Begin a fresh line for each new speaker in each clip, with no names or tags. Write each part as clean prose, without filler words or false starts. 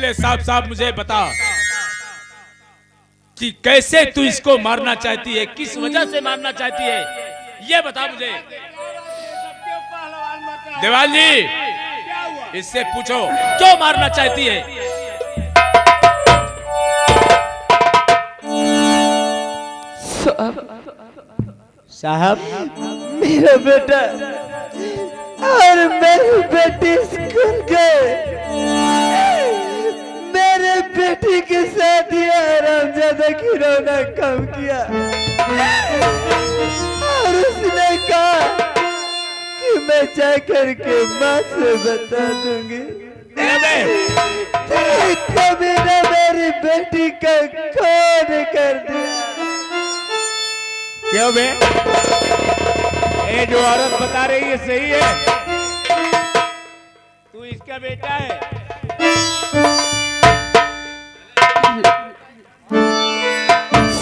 पहले साफ साफ मुझे बता कि कैसे तू इसको मारना चाहती है, किस वजह से मारना चाहती है, ये बता मुझे। देवाल जी, इससे पूछो क्यों मारना चाहती है।
साहब,
मेरा बेटा और मेरी बेटी स्कूल गए। मेरे बेटी के साथ ये हरामजादा खिलौना कम किया और उसने कहा कि मैं जाकर के माँ से बता दूंगी। कभी ना मेरी बेटी का खून कर दिया।
क्यों बे? ये जो औरत बता रही है सही है? तू इसका बेटा है?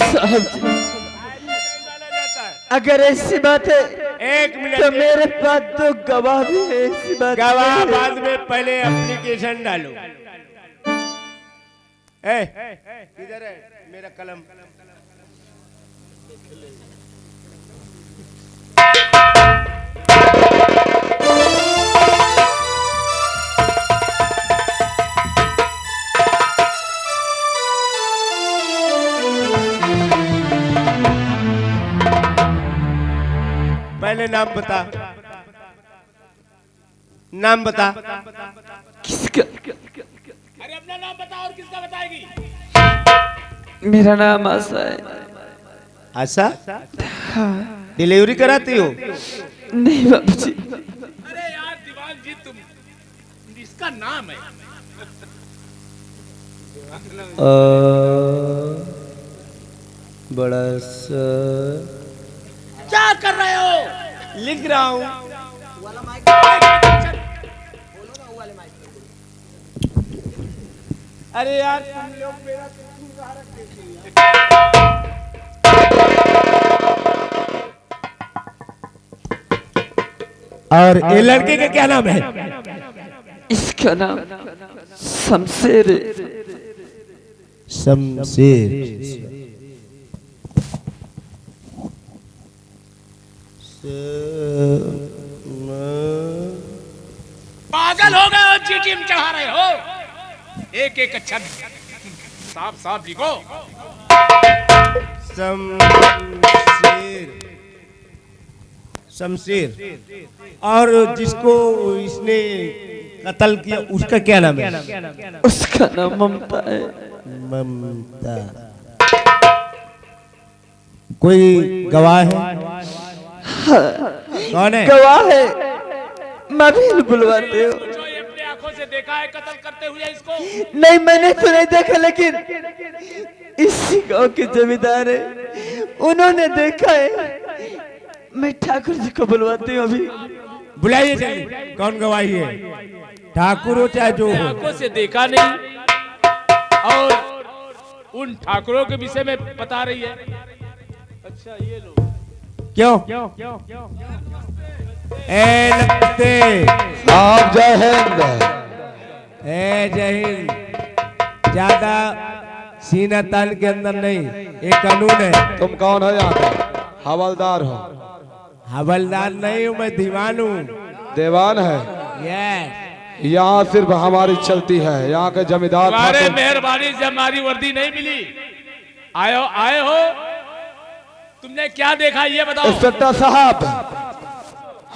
साहब जी, अगर ऐसी बात है
एक मिनट,
तो मेरे पास तो गवाह भी है। ऐसी बात
गवाह बाद में, पहले एप्लीकेशन डालो। किधर है मेरा कलम? पहले नाम बता, नाम बता।
किसका?
अरे अपना नाम बता और किसका बताएगी।
मेरा नाम आशा है।
आशा? डिलीवरी कराती हो?
नहीं बाबूजी।
अरे यार दीवान जी, तुम, इसका नाम है।
बड़ा
क्या कर रहे हो?
लिख रहा हूँ। अरे यार तुम लोग मेरा और ये लड़के का क्या नाम है?
इसका नाम शमशेर है।
शमशेर।
पागल हो गए हो, चीटी में चढ़ा रहे हो। एक एक अक्षर साफ साफ लिखो।
शमशेर। शमशेर। और जिसको इसने कत्ल किया उसका क्या नाम है?
उसका नाम ममता है।
ममता। कोई गवाह है? कौन है
गवाह है? मैं भी बुलवाते हो।
जो ये अपने आंखों से देखा है कत्ल करते हुए इसको।
नहीं, मैंने तो नहीं देखा, लेकिन इसी गांव के जमींदार है, उन्होंने देखा है। मैं ठाकुर जी को बुलवाती हूँ अभी।
बुलाइए जल्दी। कौन गवाही है? ठाकुर हो चाहे जो हो।
आंखों से देखा नहीं और उन ठाकुरों के विषय में बता रही है। अच्छा ये लो।
क्यों? ए नमस्ते।
आप जय हिंद।
ए जय हिंद। ज्यादा सीना तान के अंदर नहीं, एक कानून है।
तुम कौन हो? यहाँ का हवलदार हो?
हवलदार नहीं हूँ, मैं दीवान हूँ।
देवान है?
यस।
यहाँ सिर्फ हमारी चलती है। यहाँ के जमींदार
तुम्हारे मेहरबानी से हमारी वर्दी नहीं मिली। आए हो, तुमने क्या देखा ये बताओ।
इंस्पेक्टर साहब,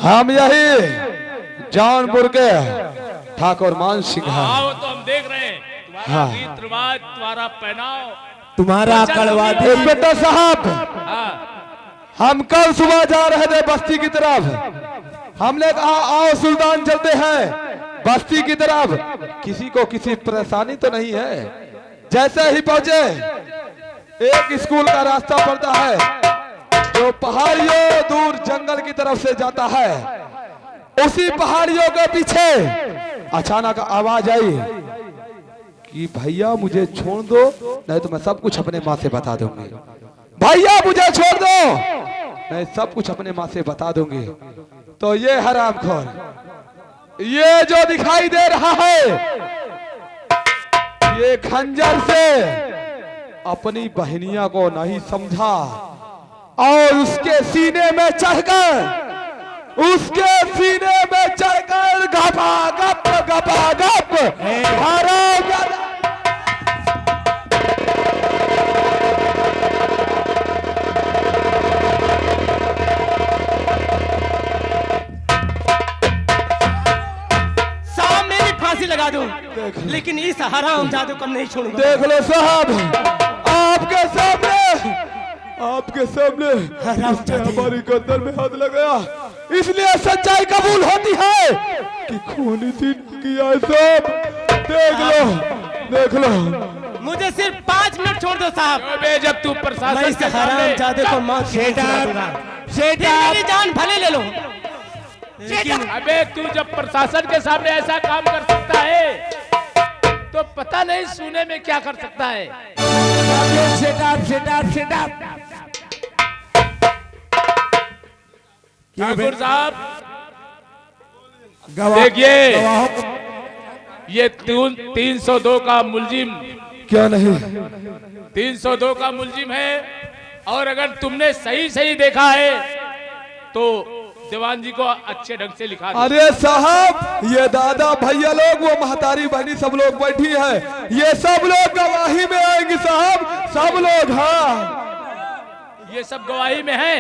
हम यही जौनपुर के ठाकुर मान सिंह हैं।
हाँ वो तो हम देख रहे हैं। तुम्हारा रीत रिवाज, तुम्हारा पहनाव,
तुम्हारा कड़वा।
इंस्पेक्टर साहब,
हाँ
हम कल सुबह जा रहे थे बस्ती की तरफ। हमने कहा आओ सुल्तान चलते हैं बस्ती की तरफ, किसी को किसी परेशानी तो नहीं है। जैसे ही पहुंचे, एक स्कूल का रास्ता पड़ता है जो पहाड़ियों दूर जंगल की तरफ से जाता है। उसी पहाड़ियों के पीछे अचानक आवाज आई कि भैया मुझे छोड़ दो, नहीं तो मैं सब कुछ अपने माँ से बता दूंगी। भैया मुझे छोड़ दो, मैं सब कुछ अपने माँ से बता दूंगी। तो ये हरामखोर, ये जो दिखाई दे रहा है, ये खंजर से अपनी बहनिया को नहीं समझा और उसके सीने में चढ़कर गपा गप हरामजादा।
साहब मेरी फांसी लगा दो, लेकिन इस हरामजादे को नहीं छोड़ूंगा।
देख लो साहब, आपके सामने उसने हमारी गर्दन में हाथ लगाया, इसलिए सच्चाई कबूल होती है कि खून इसी ने किया है साहब। देख लो।
मुझे सिर्फ 5 मिनट छोड़ दो साहब।
अबे जब तू
मैं
प्रशासन
इस
के सामने
हरामजादे को मौत से खिला दूंगा। फिर मेरी जान भले ले लो, लेकिन
अबे तू जब प्रशासन के सामने ऐसा काम कर सकता है तो पता नहीं सुने में क्या कर सकता है। ठाकुर साहब देखिए, ये 302 का मुलजिम,
क्या नहीं
302 का मुलजिम है, और अगर तुमने सही देखा है तो दीवान जी को अच्छे ढंग से लिखा दो।
अरे साहब, ये दादा भैया लोग, वो महतारी बहनी सब लोग बैठी है, ये सब लोग गवाही में आएंगे साहब, सब लोग। हाँ,
ये सब गवाही में है।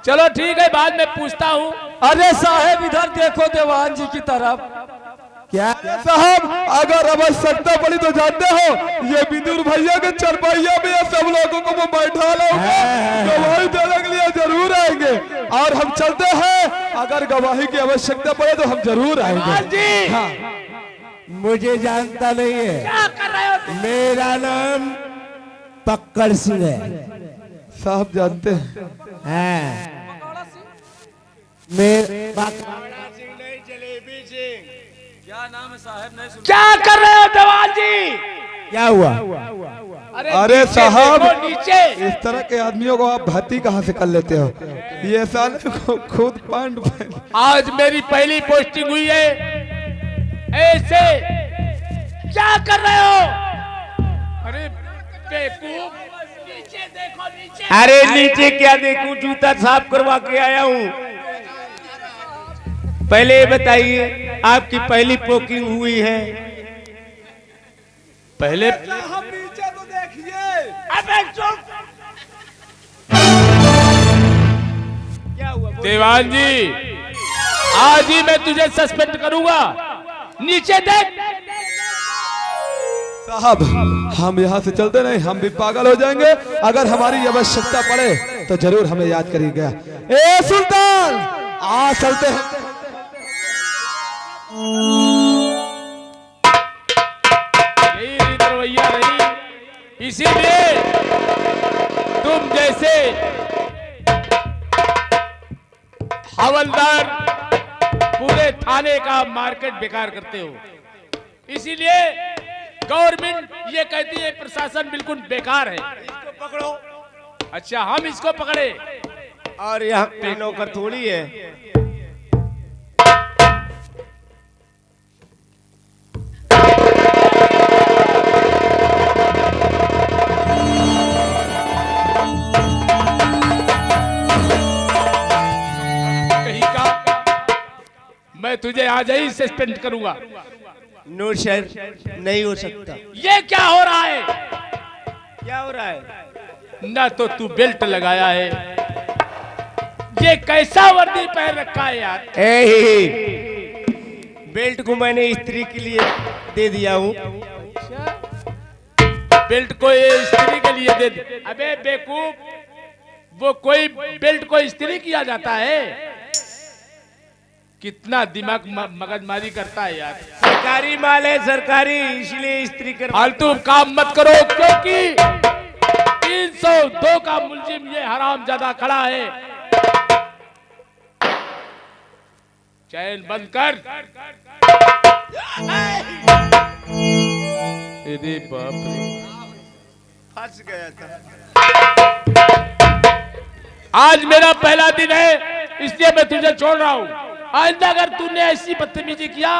चलो ठीक है, बाद में पूछता हूँ।
अरे साहब इधर देखो दीवान जी की तरफ। क्या
साहब, अगर आवश्यकता पड़ी तो जानते हो, ये विदुर भैया के चरपैया में ये सब लोगों को वो बैठा लाऊंगा, गवाही देने के लिए जरूर आएंगे। और हम चलते हैं, अगर गवाही की आवश्यकता पड़े तो हम जरूर आएंगे। हाँ।
मुझे जानता नहीं है,
क्या कर रहे हो तुम?
मेरा नाम पक्कड़ सिंह है।
साहब जानते हैं।
हाँ।
क्या कर रहे हो दीवान जी?
क्या हुआ?
अरे
नीचे
साहब,
देखो, नीचे।
इस तरह के आदमियों को आप भर्ती कहाँ से कर लेते हो? ये साले को खुद पैंट
आज मेरी पहली पोस्टिंग हुई है, ऐसे क्या कर रहे हो? अरे बेवकूफ, नीचे देखो, नीचे।
अरे नीचे क्या देखूं, जूता साफ करवा के आया हूँ। पहले ये बताइए, आपकी पहली पोकिंग हुई है? पहले
हम नीचे तो देखिए।
अबे चुप।
क्या हुआ?
दीवान जी, आज ही मैं तुझे सस्पेंड करूंगा। नीचे देख।
साहब, हम यहाँ से चलते नहीं, हम भी पागल हो जाएंगे। अगर हमारी आवश्यकता पड़े तो जरूर हमें याद करिएगा। ए सुल्तान, आ चलते हैं।
यही रीत रवैया रही, इसीलिए तुम जैसे हवलदार पूरे थाने का मार्केट बेकार करते हो। इसीलिए गवर्नमेंट ये कहती है प्रशासन बिल्कुल बेकार है। इसको पकड़ो। अच्छा, हम इसको पकड़े?
और यहाँ पे नौकर थोड़ी है।
कहीं का मैं तुझे आज ही सस्पेंड करूंगा।
नो सर, नहीं हो सकता।
ये क्या हो रहा है?
क्या हो रहा है?
ना तो तू बेल्ट लगाया है, ये कैसा वर्दी पहन रखा है यार?
बेल्ट को मैंने स्त्री के लिए दे दिया हूँ।
बेल्ट को ये इस्त्री के लिए दे दे। अबे बेवकूफ, वो कोई बेल्ट को इस्त्री किया जाता है? कितना दिमाग मगजमारी करता है यार।
सरकारी माल है, सरकारी, इसलिए स्त्री कर।
फालतू काम मत करो, क्योंकि 302 का मुलजिम ये हरामजादा खड़ा है। चैन बंद कर। अरे बाप रे,
फंस गया था।
आज मेरा पहला दिन है, इसलिए मैं तुझे छोड़ रहा हूँ। आइंदा अगर तूने ऐसी बदतमीजी किया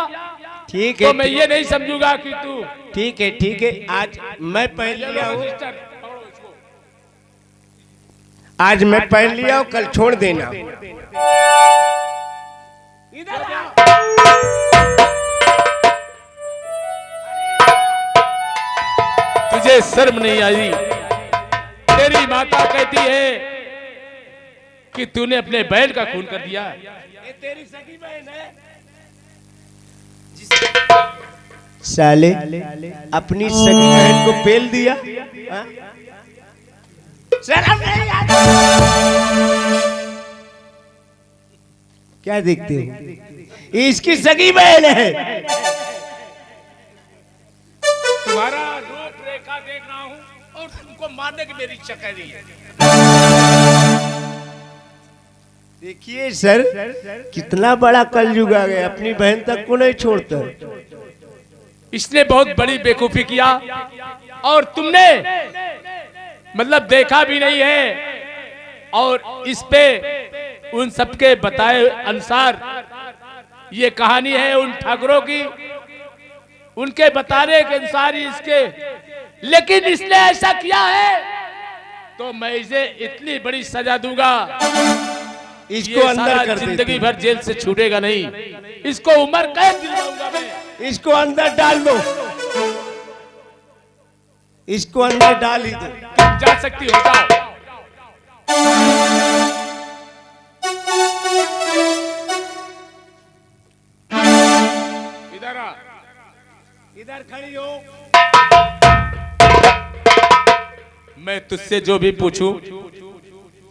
ठीक
तो
है,
मैं ये नहीं समझूंगा कि तू
ठीक है, आज मैं पहन लिया हूँ, आज मैं पहन लिया हूँ, कल छोड़ देना।
तुझे शर्म नहीं आई? तेरी माता कहती है कि तूने अपने बैल का खून कर दिया।
ये तेरी सगी बहन है। साले अपनी सगी बहन को पेल दिया। हाँ? शर्म नहीं आती? क्या देखते हो? इसकी सगी बहन है।
तुम्हारा रूप रेखा देख रहा हूँ और तुमको मारने की मेरी इच्छा कर रही है।
देखिए सर, कितना बड़ा कलयुग आ गया, अपनी बहन तक को नहीं छोड़ता।
इसने बहुत बड़ी बेवकूफी किया और तुमने मतलब देखा भी नहीं है, और इस पे उन सबके बताए अनुसार ये कहानी है उन ठाकुरों की, उनके बताने के अनुसार ही इसके, लेकिन इसने ऐसा किया है तो मैं इसे इतनी बड़ी सजा दूंगा,
इसको अंदर कर
जिंदगी भर जेल से छूटेगा नहीं, इसको उम्र कैद दिलवाऊंगा मैं।
इसको अंदर डाल दो, इसको अंदर डाल ही दो।
तुम जा सकती हो, जाओ। इधर आ,
इधर खड़ी हो।
मैं तुझसे जो भी पूछूं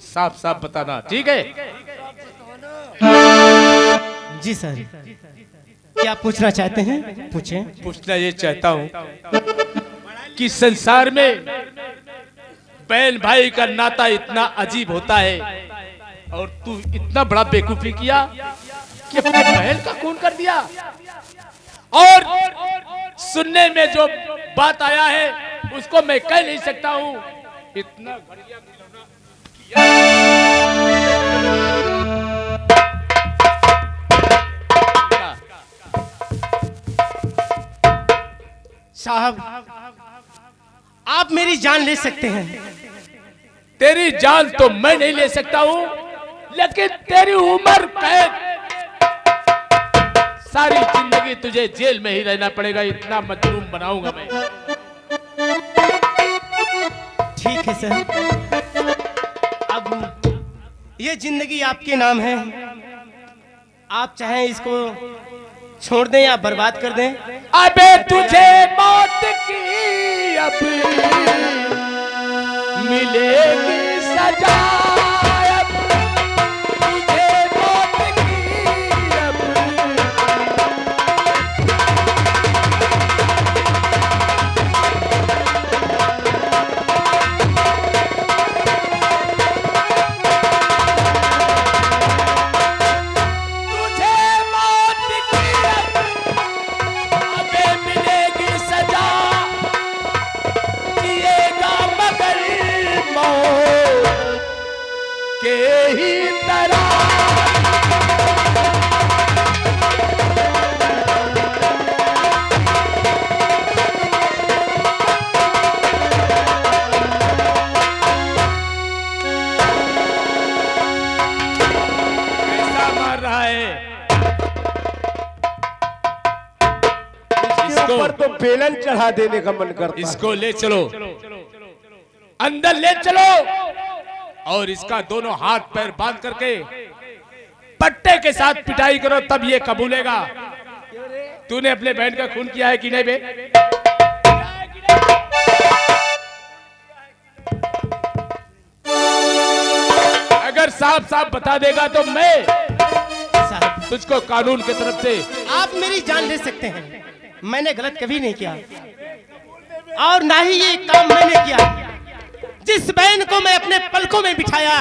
साफ साफ बताना, ठीक है?
जी सर, क्या पूछना चाहते हैं? पूछें।
पूछना ये चाहता हूं कि संसार में बहन भाई का नाता इतना अजीब होता है और तू इतना बड़ा बेवकूफी किया कि अपनी बहन का खून कर दिया, और सुनने में जो बात आया है उसको मैं कह नहीं सकता हूं। इतना घड़िया
साहब, आप मेरी जान ले सकते हैं।
तेरी जान तो मैं नहीं ले सकता हूं, लेकिन तेरी उम्र कैद, सारी जिंदगी तुझे जेल में ही रहना पड़ेगा, इतना मजलूम बनाऊंगा मैं।
ठीक है सर, अब ये जिंदगी आपके नाम है, आप चाहें इसको छोड़ दें या बर्बाद कर दें।
अबे तुझे मौत की अब मिलेगी सजा, अब तुझे मौत की अब। तुझे मौत की अब अबे मिलेगी सजा, जिएगा मगर मौत के ही तरह। कैसा मार रहा है इसको?
ऊपर तो बेलन चढ़ा देने का मन करता है।
इसको ले चलो, अंदर ले चलो, और इसका दोनों हाथ पैर बांध करके पट्टे के साथ पिटाई करो, तब ये कबूलेगा। तूने अपने बहन का खून किया है कि नहीं बे? अगर साफ साफ बता देगा तो मैं
साहब,
तुझको कानून की तरफ से।
आप मेरी जान ले सकते हैं, मैंने गलत कभी नहीं किया, और ना ही ये काम मैंने किया। जिस बहन को मैं अपने पलकों में बिठाया,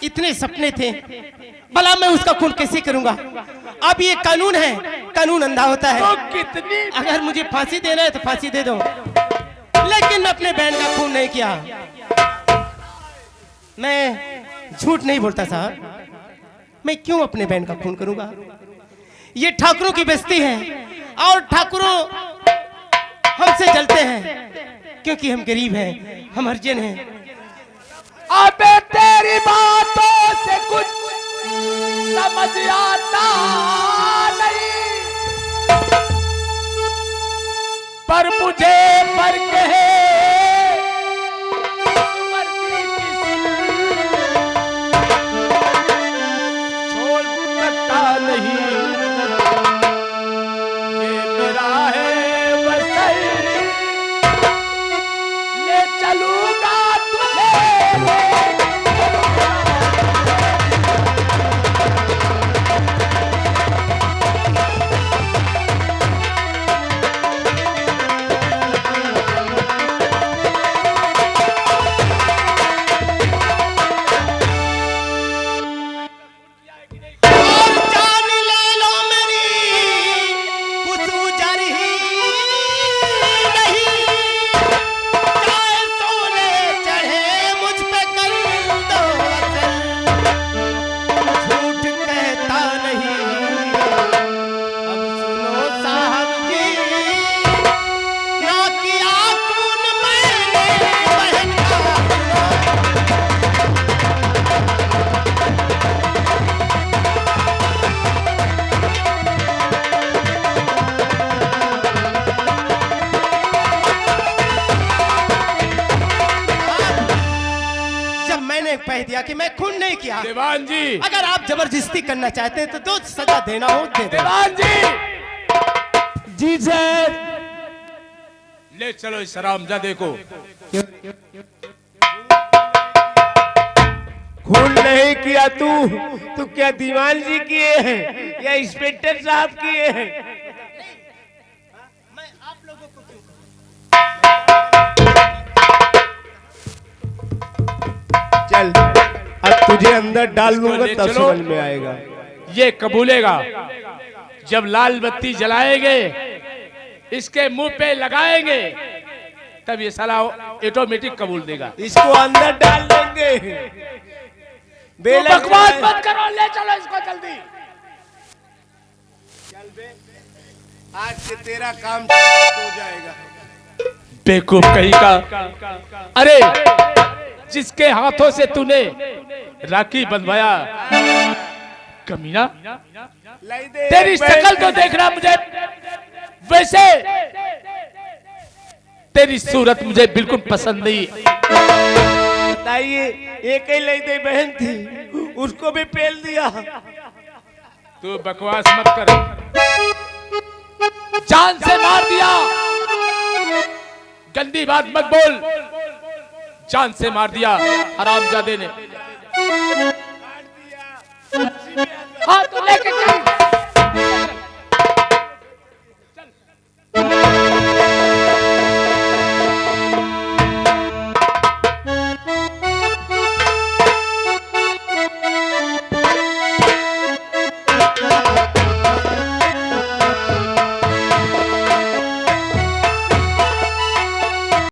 इतने सपने थे, भला मैं उसका खून कैसे करूंगा? अब ये कानून है, कानून अंधा होता है।
तो कितनी
अगर मुझे फांसी देना है तो फांसी दे दो, लेकिन मैं अपने बहन का खून नहीं किया। मैं झूठ नहीं बोलता साहब, मैं क्यों अपने बहन का खून करूंगा? ये ठाकुरों की बस्ती है, और ठाकुरों हमसे जलते हैं क्योंकि हम गरीब हैं, हम हरिजन हैं।
अबे तेरी बातों से कुछ समझ आता नहीं, पर मुझे फर्क है वर्दी की छोड़ सकता नहीं, ये मेरा है वसई, ले चलूंगा तुझे।
कह दिया कि मैं खून नहीं किया।
दीवान जी,
अगर आप जबरदस्ती करना चाहते हैं तो दो सजा देना हो दे दो।
दीवान जी,
जी सर।
ले चलो इस हरामजादे को।
खून नहीं किया तू क्या दीवान जी किए हैं या इंस्पेक्टर साहब किए हैं?
मैं आप लोगों को क्यों
चल अब तुझे अंदर डाल दूंगा
ले
तब
चलो।
समझ में आएगा।
ये कबूलेगा जब लाल बत्ती जलाएंगे, इसके मुंह पे लगाएंगे, तब ये साला ऑटोमेटिक कबूल देगा।
इसको अंदर डाल देंगे।
तो बकवास मत करो, ले चलो इसको जल्दी।
चल बे, आज से तेरा काम हो जाएगा।
बेवकूफ कहीं का। अरे जिसके हाथों से तूने राखी बंधवाया, कमीना, तेरी शक्ल तो देखना मुझे, वैसे तेरी सूरत मुझे बिल्कुल पसंद नहीं।
बताइए, एक ही लईदे बहन थी, उसको भी पेल दिया।
तू बकवास मत कर, जान से मार दिया। गंदी बात मत बोल, जान से मार दिया हरामजादे ने। हाँ तो